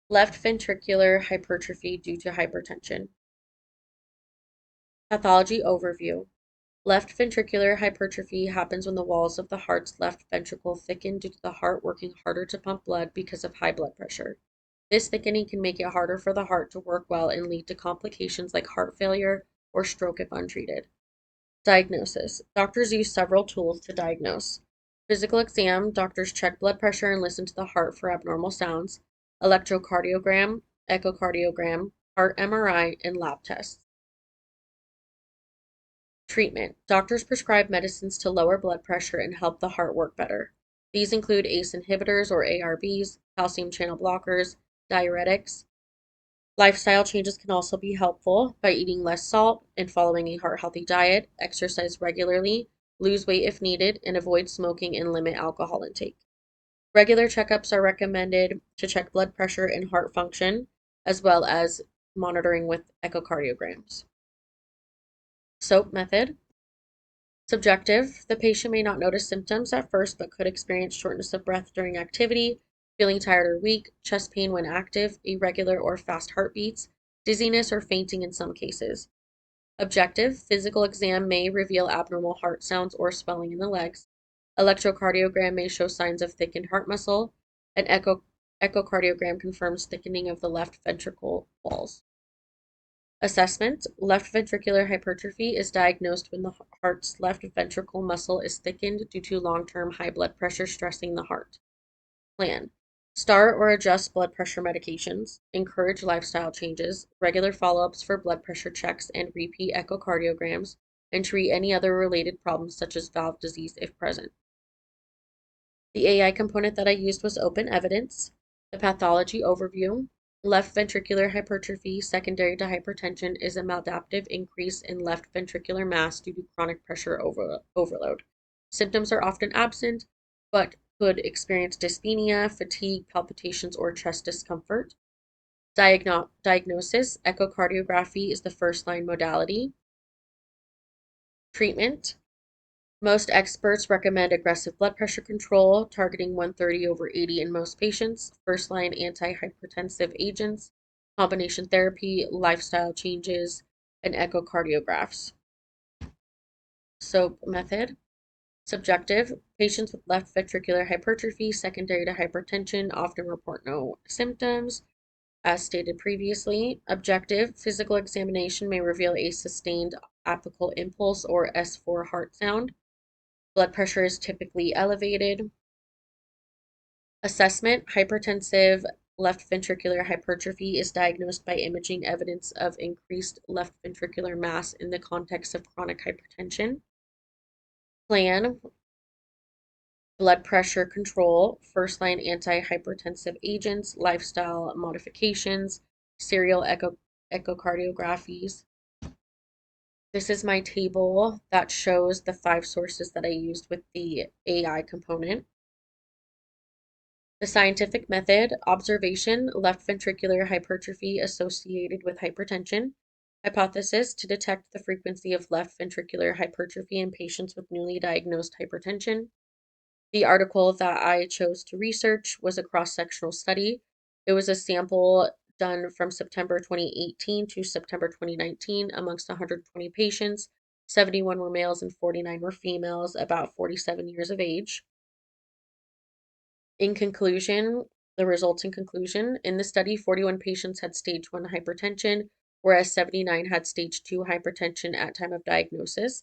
Left ventricular hypertrophy due to hypertension. Pathology overview. Left ventricular hypertrophy happens when the walls of the heart's left ventricle thicken due to the heart working harder to pump blood because of high blood pressure. This thickening can make it harder for the heart to work well and lead to complications like heart failure or stroke if untreated. Diagnosis. Doctors use several tools to diagnose. Physical exam. Doctors check blood pressure and listen to the heart for abnormal sounds. Electrocardiogram, echocardiogram, heart MRI, and lab tests. Treatment. Doctors prescribe medicines to lower blood pressure and help the heart work better. These include ACE inhibitors or ARBs, calcium channel blockers, diuretics. Lifestyle changes can also be helpful by eating less salt and following a heart-healthy diet, exercise regularly, lose weight if needed, and avoid smoking and limit alcohol intake. Regular checkups are recommended to check blood pressure and heart function, as well as monitoring with echocardiograms. SOAP method. Subjective. The patient may not notice symptoms at first, but could experience shortness of breath during activity, feeling tired or weak, chest pain when active, irregular or fast heartbeats, dizziness or fainting in some cases. Objective. Physical exam may reveal abnormal heart sounds or swelling in the legs. Electrocardiogram may show signs of thickened heart muscle. An echocardiogram confirms thickening of the left ventricle walls. Assessment. Left ventricular hypertrophy is diagnosed when the heart's left ventricle muscle is thickened due to long-term high blood pressure stressing the heart. Plan. Start or adjust blood pressure medications, encourage lifestyle changes, regular follow-ups for blood pressure checks and repeat echocardiograms, and treat any other related problems such as valve disease if present. The AI component that I used was Open Evidence. The pathology overview. Left ventricular hypertrophy secondary to hypertension is a maladaptive increase in left ventricular mass due to chronic pressure overload. Symptoms are often absent, but could experience dyspnea, fatigue, palpitations, or chest discomfort. Diagnosis. Echocardiography is the first-line modality. Treatment. Most experts recommend aggressive blood pressure control, targeting 130/80 in most patients, first-line antihypertensive agents, combination therapy, lifestyle changes, and echocardiographs. SOAP method. Subjective. Patients with left ventricular hypertrophy secondary to hypertension often report no symptoms, as stated previously. Objective. Physical examination may reveal a sustained apical impulse or S4 heart sound. Blood pressure is typically elevated. Assessment. Hypertensive left ventricular hypertrophy is diagnosed by imaging evidence of increased left ventricular mass in the context of chronic hypertension. Plan. Blood pressure control, first-line antihypertensive agents, lifestyle modifications, serial echocardiographies. This is my table that shows the 5 sources that I used with the AI component. The scientific method. Observation, left ventricular hypertrophy associated with hypertension. Hypothesis, to detect the frequency of left ventricular hypertrophy in patients with newly diagnosed hypertension. The article that I chose to research was a cross-sectional study. It was a sample done from September 2018 to September 2019 amongst 120 patients. 71 were males and 49 were females, about 47 years of age. In conclusion, the results in conclusion, in the study, 41 patients had stage 1 hypertension, whereas 79 had stage 2 hypertension at time of diagnosis.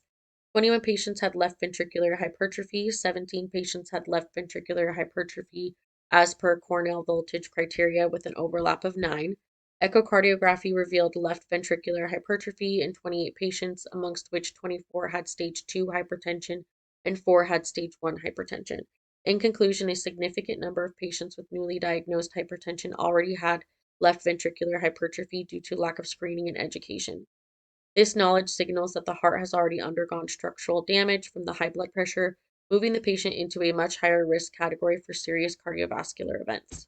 21 patients had left ventricular hypertrophy, 17 patients had left ventricular hypertrophy as per Cornell voltage criteria with an overlap of 9. Echocardiography revealed left ventricular hypertrophy in 28 patients, amongst which 24 had stage 2 hypertension and 4 had stage 1 hypertension. In conclusion, a significant number of patients with newly diagnosed hypertension already had left ventricular hypertrophy due to lack of screening and education. This knowledge signals that the heart has already undergone structural damage from the high blood pressure, moving the patient into a much higher risk category for serious cardiovascular events.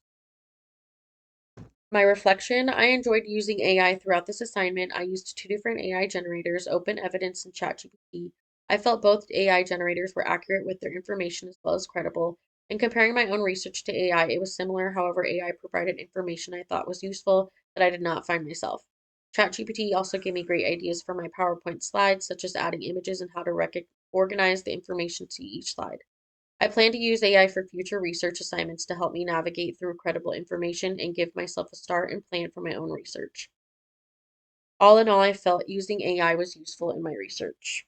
My reflection, I enjoyed using AI throughout this assignment. I used 2 different AI generators, Open Evidence and ChatGPT. I felt both AI generators were accurate with their information as well as credible. In comparing my own research to AI, it was similar. However, AI provided information I thought was useful that I did not find myself. ChatGPT also gave me great ideas for my PowerPoint slides, such as adding images and how to organize the information to each slide. I plan to use AI for future research assignments to help me navigate through credible information and give myself a start and plan for my own research. All in all, I felt using AI was useful in my research.